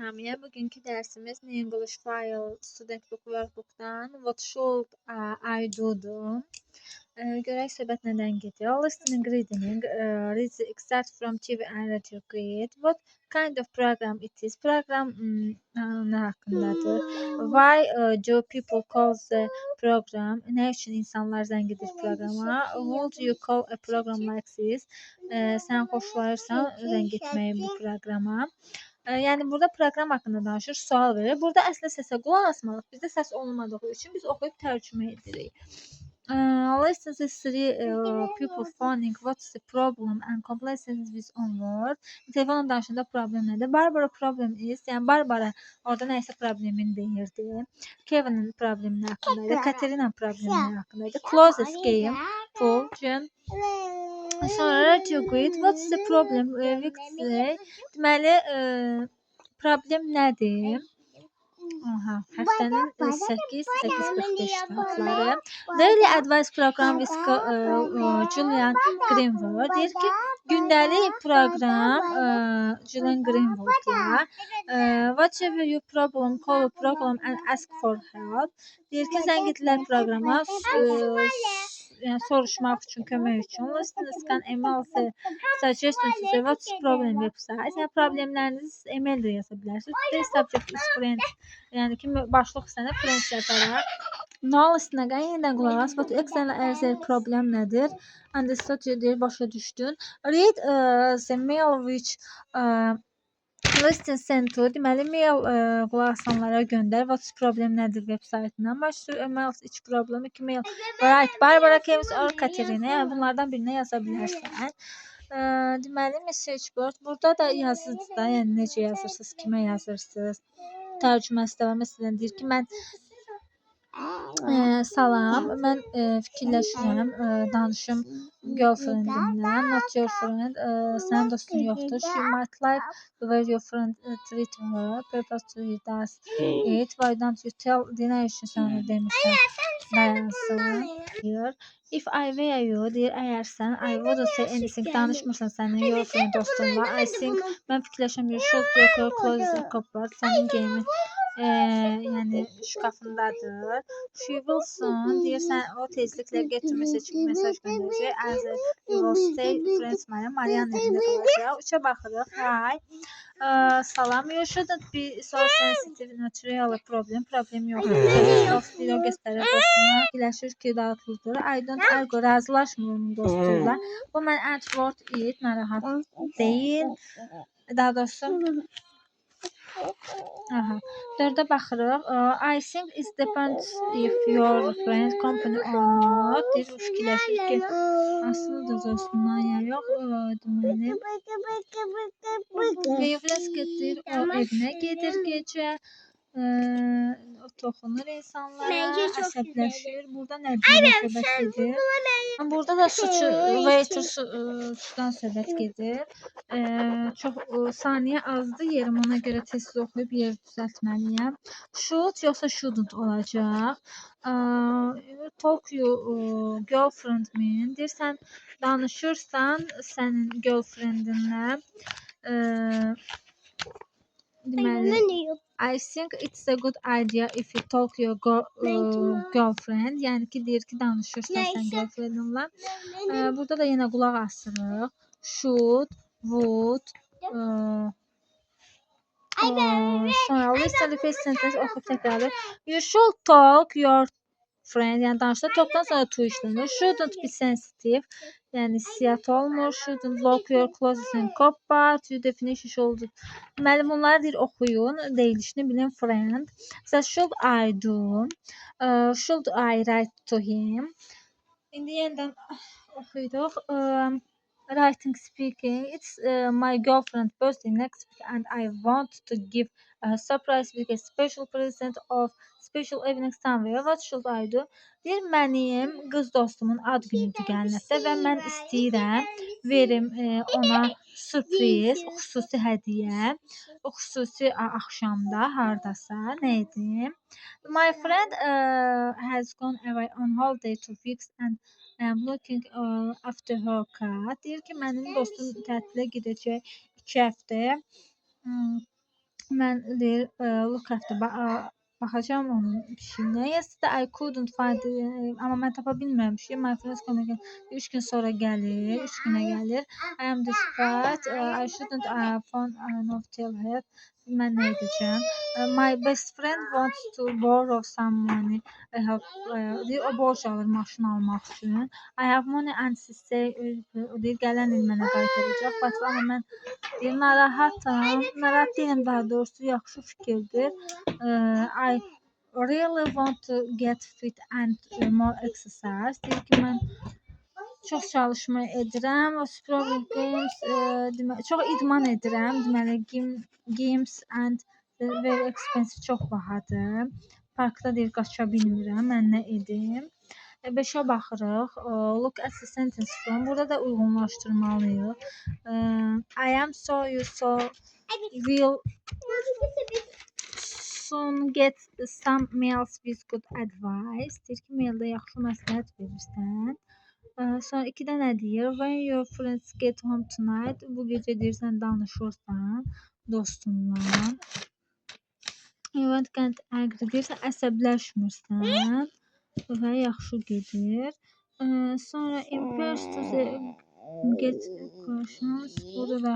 hamıya. Bugünkü dərsimiz New English File Student Book Workbook'dan What should I do-dur. Görək söhbət nədən gedir. Listening, reading, read the excerpt from TV and radio grid. What kind of program it is? Program nə haqqındadır? Why do people call the program? Nə üçün insanlar zəng edir proqrama? Would you call a program like this? Sən xoşlayırsan zəng etməyi bu proqrama. Yəni burada proqram haqqında danışır, sual verir. Burada əslində səsə qulaq asmalıyıq. Bizdə səs olmadığı üçün biz oxuyub tərcümə edirik. Listen to three people phoning. What's the problem and complexes with one word. Telefonla danışanda problem nədir? Barbara problem is. Yəni Barbara orada nəyisə problemini deyirdi. Kevin'in problemi haqqındaydı. Katerina problemi haqqındaydı. Closest game. Pool. Jim. Sonra radio grid. What's the problem? Deməli problem nədir? Həftənin 8-8:45 saatları. Daily Advice program with Julian Greenwald deyir ki, gündəlik proqram Julian Greenwald'la whatever your problem, call a program and ask for help. Deyir ki, zəng edirlər proqrama yəni soruşmaq üçün, kömək üçün. Listeners can email suggestions to say what's problem website. Yəni problemlərinizi e-maildə yaza bilərsiniz. Today's subject is friends. Yəni ki, başlıq sənə friends yazaraq. Now listening, yenidən qulaq as. But excellent as problem nədir? Understood deyir, başa düşdün. Read the mail which Listen sent to. Deməli, mail qulaq asanlara göndər. What's problem nədir web saytından. Başlıq emails each problem. 2 mail. Right. Barbara, Kevin or Katerina. Yəni bunlardan birinə yaza bilərsən. Deməli, message board. Burada da yazırsınız da. Yəni necə yazırsınız, kimə yazırsınız. Tərcüməsi də var. Məsələn, deyir ki, mən salam, mən fikirləşirəm, danışım girlfriendimlə, not your friend, sənin dostun yoxdur. She might like the way your friend treat her, purpose to he does it. Why don't you tell, nə üçün sən onu demirsən, dayansın. Here, if I were you, deyir, əgər sən, I wouldn't say anything, danışmırsan sənin your friend dostunla. I think, mən fikirləşəm, you should break your clothes a cupboard, sənin geyimin yəni şkafındadır. She will soon, deyirsən, o tezliklə get to message göndərəcək. As you will stay friends Marianın evində qalacaq. Üçə baxırıq. Hi. Salam. You shouldn't be so sensitive. Not really problem. Problem yoxdur. Dost deyir, o göstərir dostuna. Fikirləşir ki, dağıtıldır. I don't argue. Razılaşmıyorum dostuyla. Bu mən antword it. Narahat deyil. Daha doğrusu Dördə baxırıq. I think it depends if your friend company or not. Deyir, fikirləşir ki, asılıdır dostundan ya yox. Deməli, Waveless gedir, o evinə gedir gecə. O toxunur insanlara, əsəbləşir. Burada nə deyir, söhbət gedir. Burada da suçdan söhbət gedir. Çox saniyə azdır, yerim ona görə tez oxuyub yer düzəltməliyəm. Should yoxsa shouldn't olacaq. Talk you girlfriend min. Deyirsən, danışırsan sənin girlfriendinlə. Deməli, I think it's a good idea if you talk your girlfriend. Yəni ki, deyir ki, danışırsan sən girlfriendinlə. Burada da yenə qulaq asırıq. Should, would, sonra listen repeat sentence oxuyub təkrarlayır. You should talk your friend. Yəni danışda talkdan sonra to işlənir. Shouldn't be sensitive. Yəni hissiyat olmur. Shouldn't lock your clothes in cupboard. You definition should. Deməli, bunları deyir, oxuyun. Deyilişini bilin friend. Mesela should I do? Should I write to him? İndi yenidən oxuyuruq. Writing, speaking. It's my girlfriend's birthday next week and I want to give a surprise with a special present of special evening somewhere. What should I do? Deyir, mənim qız dostumun ad günüdür gələn həftə və mən istəyirəm verim ona sürpriz, xüsusi hədiyyə, xüsusi axşamda hardasa, nə edim? My friend has gone away on holiday 2 weeks and I'm looking after her cat. Deyir ki, mənim dostum tətilə gedəcək 2 həftə. Mən deyir, look after baxacağam onun işinə. Yesterday I couldn't find amma mən tapa bilməmişim. My friends coming 3 gün sonra gəlir, 3 günə gəlir. I am desperate. I shouldn't phone not tell her. Mən nə edəcəm? My best friend wants to borrow some money. I have deyir, o borc alır maşın almaq üçün. I have money and she say deyir, gələn il mənə qaytaracaq. Amma mən deyir, narahatam. Narahat deyiləm daha doğrusu, yaxşı fikirdir. I really want to get fit and more exercise. Deyir ki, mən çox çalışma edirəm. Problem games, çox idman edirəm. Deməli, games and very expensive, çox bahadır. Parkda deyir, qaça bilmirəm. Mən nə edim? 5'ə baxırıq. Look at the sentence from. Burada da uyğunlaşdırmalıyıq. I am so you so will soon get some mails with good advice. Deyir ki, maildə yaxşı məsləhət verirsən. Sonra 2-də nə deyir? When your friends get home tonight. Bu gecə deyirsən danışırsan dostunla. You won't get angry deyirsən əsəbləşmirsən və yaxşı gedir. Sonra impairs to the get questions. Burada da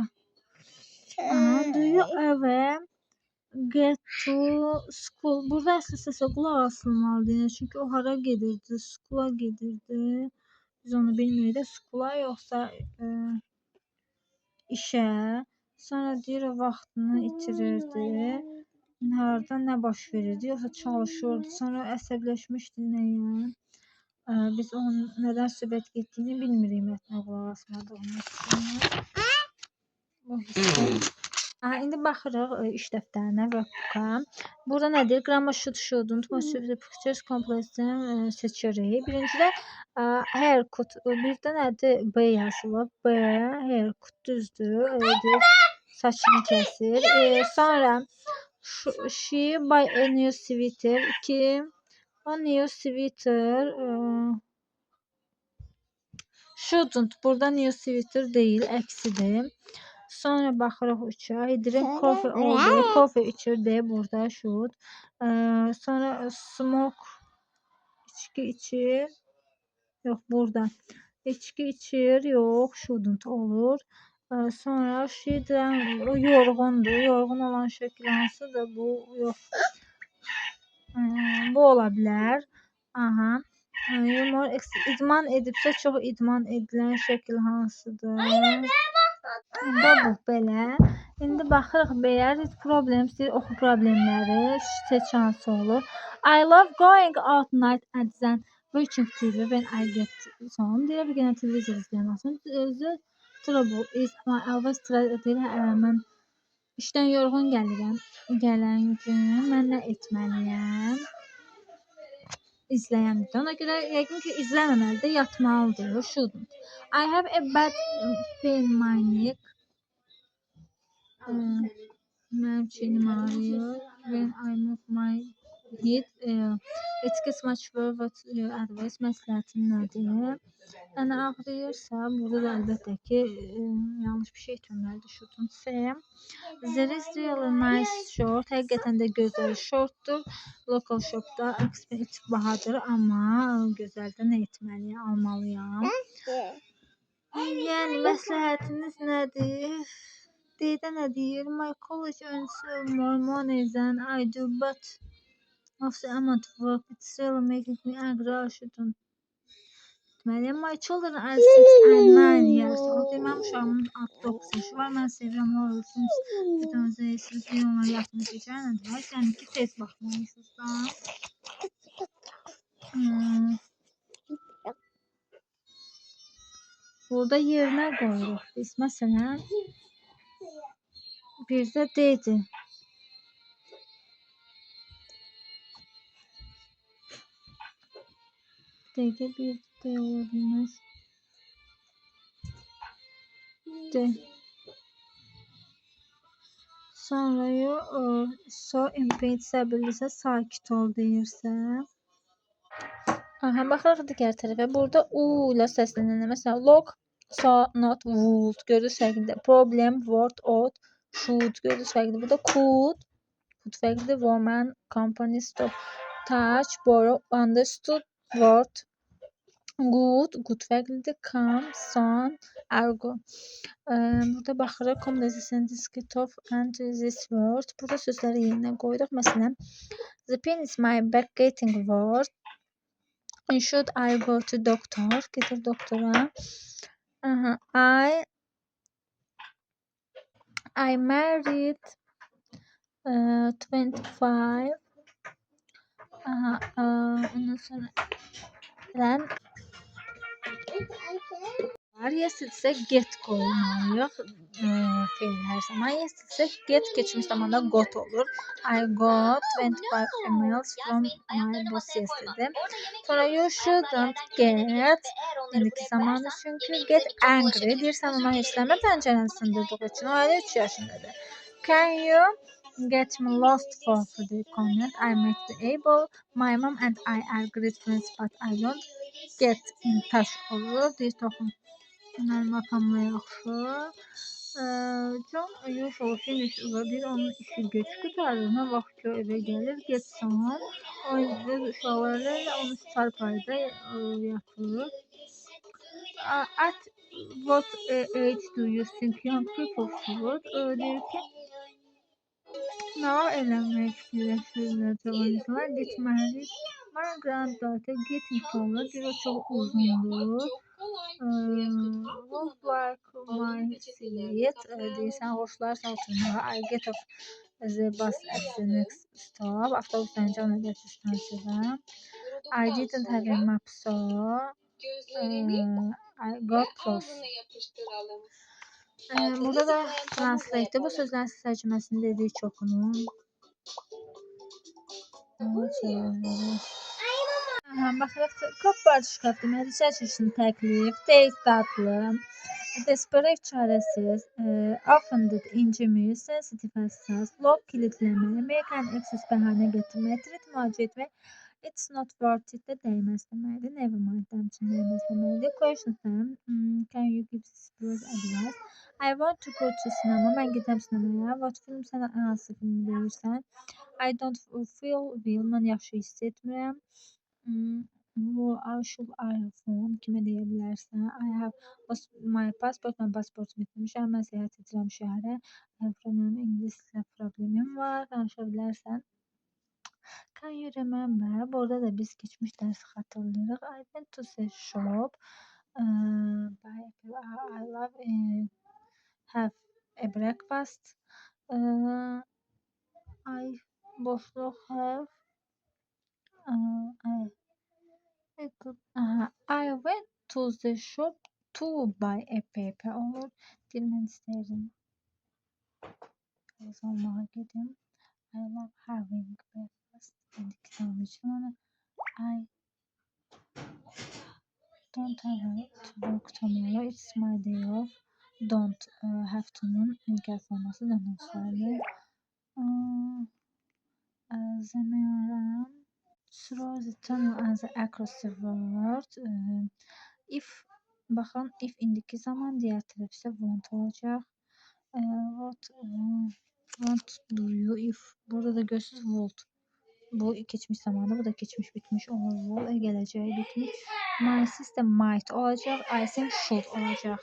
do you ever get to school? Burada əsl səsə qulaq asılmalıdır. Çünki o hara gedirdi? Skula gedirdi. Biz onu bilmirik də, skula yoxsa işə. Sonra deyir, o vaxtını itirirdi. Harada nə baş verirdi? Yoxsa çalışırdı. Sonra əsəbləşmişdi nəyə? Biz onun nədən söhbət getdiyini bilmirik mətnə qulaq asmadığımız üçün. Bu hissə. İndi baxırıq iş dəftərinə və buka. Burada nədir? Grammar shouldn't, most pictures completion seçirik. Birincidə haircut. Birdə nədir? B yazılıb. B, haircut düzdür. Deyir, saçını kəsir. Sonra she buy a new sweater. 2, a new sweater. Shouldn't. Burada new sweater deyil, əksidir. Sonra baxırıq 3'ə. He drink coffee all day. Coffee içir deyə burada should. Sonra smoke, içki içir. Yox, burada. İçki içir, yox, shouldn't olur. Sonra she drank, o yorğundur. Yorğun olan şəkil hansıdır? Bu, yox. Bu ola bilər. Aha. İdman edibsə, çox idman edilən şəkil hansıdır? Bu belə. İndi baxırıq belə. Read problems deyir, oxu problemləri. Seç hansı olur. I love going out night and then watching TV when I get home. Deyir, bir günə televizor izləyəməsin. Özü trouble is my always deyir, mən işdən yorğun gəlirəm. Gələn gün mən nə etməliyəm? İzləyəmdir. Ona görə yəqin ki, izləməməlidir, yatmalıdır. Shouldn't. I have a bad pain in my neck. Mənim çinim ağrıyor. When I move my head, it gets much worse. What your advice? Məsləhətin nədir? Yəni ağrıyırsa, burada da əlbəttə ki, yanlış bir şey etməməlidir. Shouldn't say. There is really nice short. Həqiqətən də gözəl shortdur. Local shopda expensive bahadır, amma gözəldə nə etməliyəm? Almalıyam. Yəni məsləhətiniz nədir? Deydə nə deyir? My college earns more money than I do, but of the amount of work it's really making me angry. I shouldn't. Deməli, my children are 6 and 9 years old. Mənim uşağımın 9 yaşı var. Mən sevirəm Horror Films. Siz onları yatmış keçərlədir. Yəni ki, tez baxmalısınız da. Burada yerinə qoyuruq biz. Məsələn, bir də D-dir. D-də bir D ola bilməz. D. Sonra so impatient səbirlisə, sakit ol deyirsə. Baxırıq digər tərəfə. Burada U ilə səslənənə. Məsələn, log, so, not, would. Görürüz şəklində. Problem, word, ought, Should gördüğünüz fərqlidir. Burada could. Could fərqlidir. Woman, company, stop, touch, borrow, understood, word. Good fərqlidir. Come, son, argo. Burada baxırıq. Composition discrete of and this word. Burada sözləri yerinə qoyuruq. Məsələn, the pain is my back getting worse. Should I go to doctor? Getir doktora. I married 25. Ondan sonra then yestersə get qoymalıyıq. Fe'l hər zaman. Yestersə get keçmiş zamanda got olur. I got 25 emails from my boss yesterday. Sonra you shouldn't get indiki zamanı çünki get angry. Deyirsən ona hirslənmə, pəncərəni sındırdığı üçün. O hələ 3 yaşındadır. Can you get me lost for the comment? I make the able. My mom and I are great friends but I don't get in touch olur. Deyir toxum. Mənim atamla yaxşı. John usually finish deyir, onun işi geç qurtarır. Nə vaxt ki o evə gəlir, get son. O yüzden uşaqlarla onu çarpayda yatırır. At what age do you think young people should? Deyir ki, nə vaxt evlənmək fikirləşirlər cavan insanlar? Get married. My granddaughter getting taller. Deyir o çox uzundur. Look like my seat. Deyirsən, xoşlarsa oturmağa. I get off the bus at the next stop. Avtobusdan can növbəti stansiyada. I didn't have a map so I got lost. Burada da translate. Bu sözlərin səs tərcüməsini dediyi çoxunun. Baxırıq, kapbar şkaf deməli, çəkilişin təklif, tez tatlı, desperate çarəsiz, offended incimir, sensitive həssas, lock kilitləmə, make an excess bəhanə gətirmək, treat müalicə etmək, it's not worth it də dəyməz deməkdir, never mind dəmçin dəyməz deməkdir, question them, can you give this broad advice, I want to go to cinema, mən gedəm sinemaya, what film, sən hansı filmi deyirsən, I don't feel well, mən yaxşı hiss etmirəm, should I have phone, kimə deyə bilərsən, I have my passport, mən pasportumu itirmişəm, mən səyahət edirəm şəhərə, I have problem, ingilislə problemim var, danışa bilərsən. Can you remember, burada da biz keçmiş dərsi xatırlayırıq, I went to the shop, I love have a breakfast, I boşluq have, I went to the shop to buy a paper. Olur. Dilmen istəyirəm. Yazılmağa gedim. I love having breakfast. İndiki zaman üçün onu. I don't have to work tomorrow. It's my day off. Don't have to'nun ilgili forması dönüm söylüyor. Zemiyorum. Throw the tunnel and the across the word. If baxın, if indiki zaman diğer tərəfsə want olacaq. Want do you if burada da görürsünüz would. Bu geçmiş zamanda, bu da geçmiş bitmiş olur. Will gələcəyi bitmiş. My sister might olacaq. I think should olacaq.